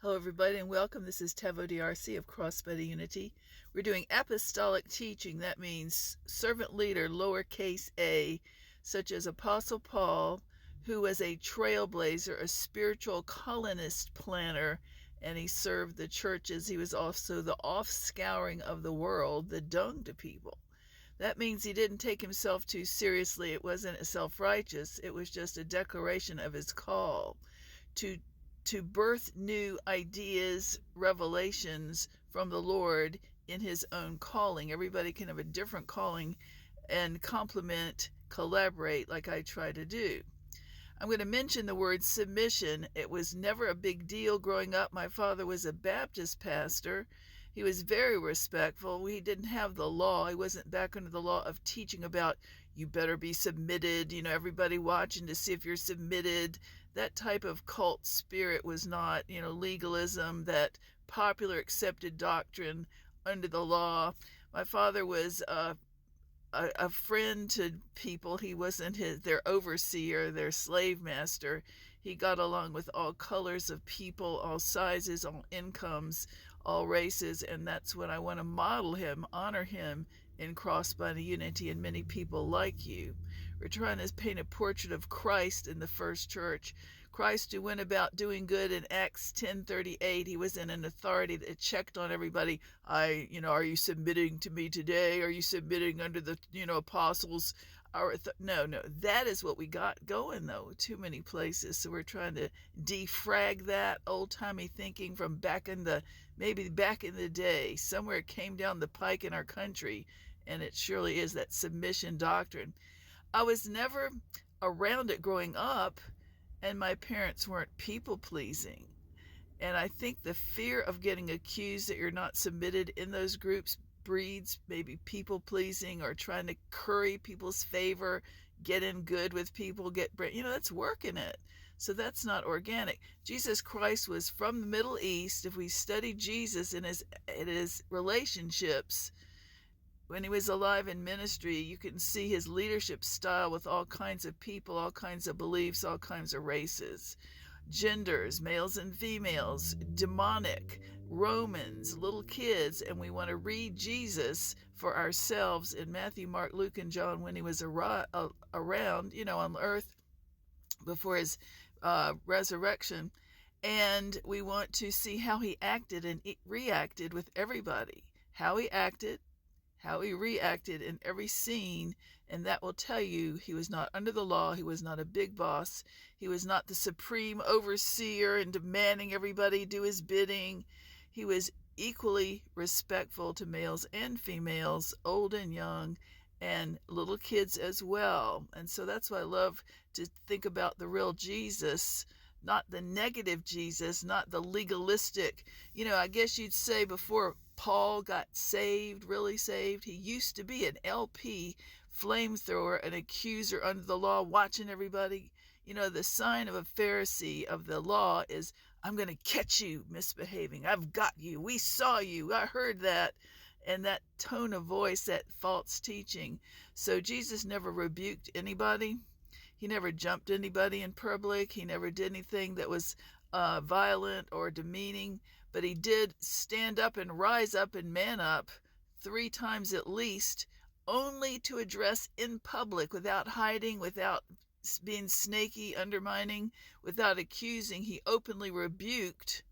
Hello, everybody, and welcome. This is Tevo DRC of Crossbody Unity. We're doing apostolic teaching. That means servant leader, lowercase a, such as Apostle Paul, who was a trailblazer, a spiritual colonist planner, and he served the churches. He was also the offscouring of the world, the dung to people. That means he didn't take himself too seriously. It wasn't self-righteous. It was just a declaration of his call to birth new ideas, revelations from the Lord in his own calling. Everybody can have a different calling and complement, collaborate like I try to do. I'm going to mention the word submission. It was never a big deal growing up. My father was a Baptist pastor. He was very respectful. We didn't have the law. He wasn't back under the law of teaching about you better be submitted, everybody watching to see if you're submitted. That type of cult spirit was not, legalism, that popular accepted doctrine under the law. My father was a friend to people. He wasn't their overseer, their slave master. He got along with all colors of people, all sizes, all incomes, all races, and that's what I want to model him, honor him in Crossbody Unity and many people like you. We're trying to paint a portrait of Christ in the first church. Christ who went about doing good in Acts 10:38. He was in an authority that checked on everybody. Are you submitting to me today? Are you submitting under the, apostles? No, that is what we got going, though, too many places. So we're trying to defrag that old-timey thinking from maybe back in the day. Somewhere it came down the pike in our country, and it surely is that submission doctrine. I was never around it growing up, and my parents weren't people-pleasing. And I think the fear of getting accused that you're not submitted in those groups breeds maybe people-pleasing or trying to curry people's favor, get in good with people, that's working it. So that's not organic. Jesus Christ was from the Middle East. If we study Jesus in his relationships, when he was alive in ministry, you can see his leadership style with all kinds of people, all kinds of beliefs, all kinds of races, genders, males and females, demonic, Romans, little kids, and we want to read Jesus for ourselves in Matthew, Mark, Luke, and John when he was around, on earth before his resurrection. And we want to see how he acted and reacted with everybody, how he acted, how he reacted in every scene, and that will tell you he was not under the law. He was not a big boss. He was not the supreme overseer and demanding everybody do his bidding. He was equally respectful to males and females, old and young, and little kids as well. And so that's why I love to think about the real Jesus, not the negative Jesus, not the legalistic. I guess you'd say before Paul got saved, really saved, he used to be an LP flamethrower, an accuser under the law, watching everybody. The sign of a Pharisee of the law is, I'm going to catch you misbehaving. I've got you. We saw you. I heard that. And that tone of voice, that false teaching. So Jesus never rebuked anybody. He never jumped anybody in public. He never did anything that was violent or demeaning, but he did stand up and rise up and man up 3 times at least, only to address in public without hiding, without being snaky, undermining, without accusing. He openly rebuked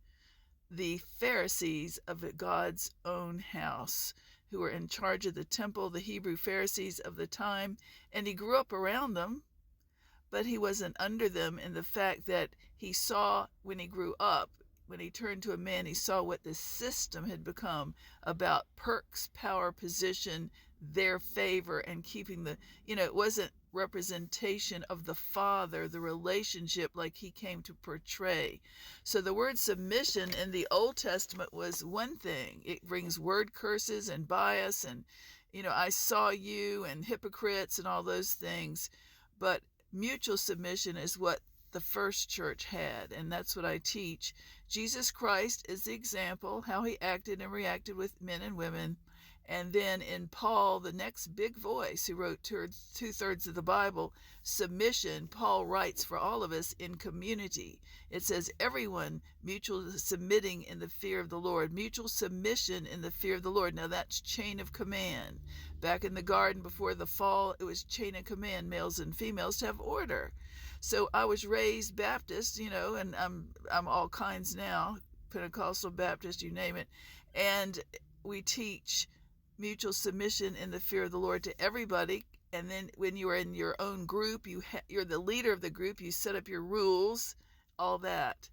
the Pharisees of God's own house, who were in charge of the temple, the Hebrew Pharisees of the time, and he grew up around them. But he wasn't under them in the fact that he saw when he grew up, when he turned to a man, he saw what the system had become about perks, power, position, their favor, and keeping it wasn't representation of the Father, the relationship like he came to portray. So the word submission in the Old Testament was one thing. It brings word curses and bias and, I saw you and hypocrites and all those things. But mutual submission is what the first church had, and that's what I teach. Jesus Christ is the example, how he acted and reacted with men and women, And then in Paul, the next big voice, who wrote two-thirds of the Bible, submission, Paul writes for all of us in community. It says everyone mutual submitting in the fear of the Lord, mutual submission in the fear of the Lord. Now that's chain of command. Back in the garden before the fall, it was chain of command, males and females to have order. So I was raised Baptist, and I'm all kinds now, Pentecostal, Baptist, you name it. And we teach mutual submission in the fear of the Lord to everybody. And then when you are in your own group, you're the leader of the group, you set up your rules, all that.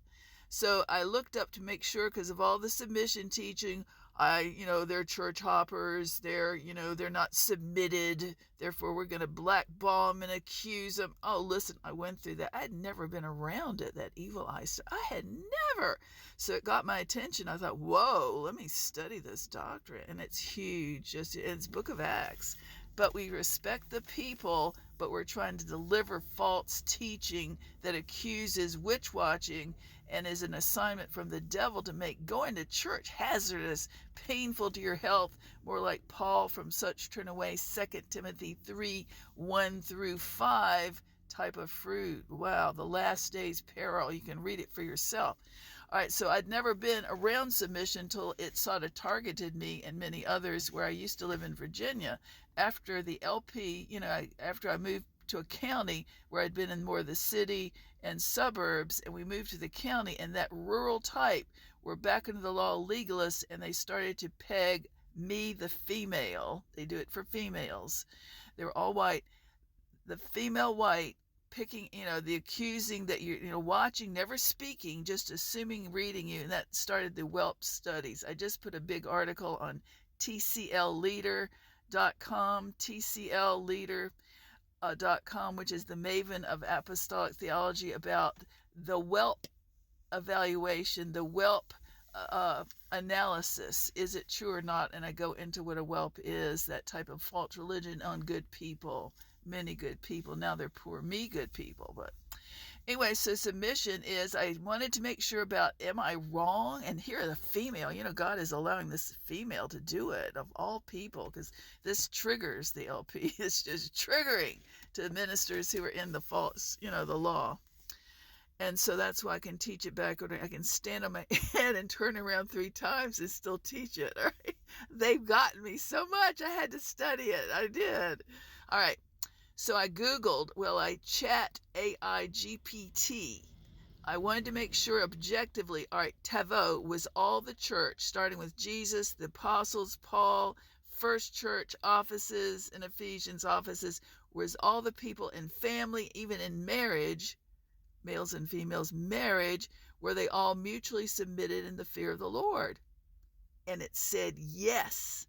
So I looked up to make sure, because of all the submission teaching, they're church hoppers, they're not submitted, therefore we're going to blackball them and accuse them. Oh, listen, I went through that. I had never been around it, that evil eye stuff. I had never. So it got my attention. I thought, whoa, let me study this doctrine. And it's huge. It's Book of Acts. But we respect the people, but we're trying to deliver false teaching that accuses witch-watching and is an assignment from the devil to make going to church hazardous, painful to your health, more like Paul, from such turn away, 2 Timothy 3:1-5 type of fruit. Wow, the last days peril. You can read it for yourself. All right, so I'd never been around submission until it sort of targeted me and many others where I used to live in Virginia. After the LP, after I moved to a county where I'd been in more of the city and suburbs, and we moved to the county, and that rural type were back into the law legalists, and they started to peg me, the female. They do it for females. They were all white. The female white, picking, the accusing that you're, watching, never speaking, just assuming, reading you, and that started the whelp studies. I just put a big article on tclleader.com, tclleader.com, which is the maven of apostolic theology, about the whelp evaluation, the whelp analysis. Is it true or not? And I go into what a whelp is, that type of false religion on good people. Many good people. Now they're poor me good people. But anyway, so submission is, I wanted to make sure about, am I wrong? And here the female, God is allowing this female to do it, of all people, because this triggers the LP. It's just triggering to ministers who are in the false, the law. And so that's why I can teach it backward. I can stand on my head and turn around 3 times and still teach it. All right? They've gotten me so much. I had to study it. I did. All right. So I Googled, I chat AI GPT. I wanted to make sure objectively, all right, Tavo was all the church, starting with Jesus, the apostles, Paul, first church offices, and Ephesians offices, was all the people in family, even in marriage, males and females marriage, were they all mutually submitted in the fear of the Lord? And it said yes.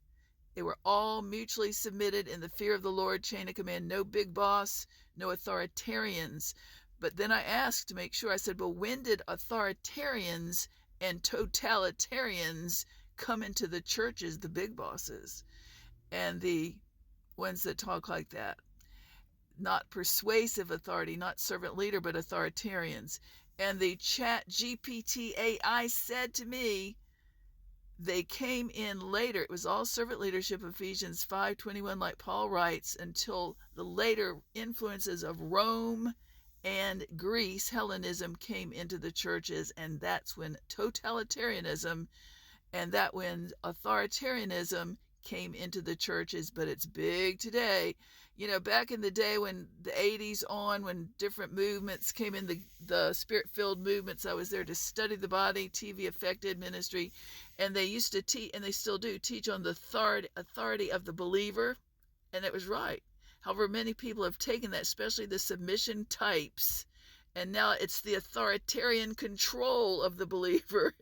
They were all mutually submitted in the fear of the Lord, chain of command, no big boss, no authoritarians. But then I asked to make sure, I said, well, when did authoritarians and totalitarians come into the churches, the big bosses, and the ones that talk like that? Not persuasive authority, not servant leader, but authoritarians. And the chat GPT AI said to me, they came in later. It was all servant leadership, Ephesians 5:21, like Paul writes, until the later influences of Rome and Greece, Hellenism, came into the churches, and that's when totalitarianism and that when authoritarianism came into the churches. But it's big today. Back in the day when the 80s on, when different movements came in, the spirit-filled movements, I was there to study the body, TV affected ministry, and they used to teach, and they still do, teach on the authority of the believer, and it was right. However, many people have taken that, especially the submission types, and now it's the authoritarian control of the believer,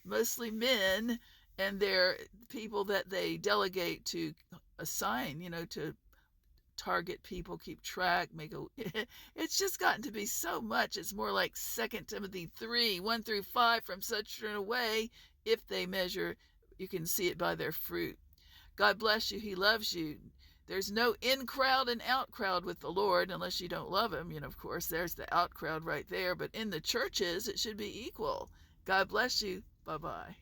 mostly men, and they're people that they delegate to assign, to target people, keep track, it's just gotten to be so much. It's more like 2 Timothy 3:1-5, from such turn away. If they measure, you can see it by their fruit. God bless you. He loves you. There's no in crowd and out crowd with the Lord, unless you don't love him. Of course, there's the out crowd right there. But in the churches, it should be equal. God bless you. Bye-bye.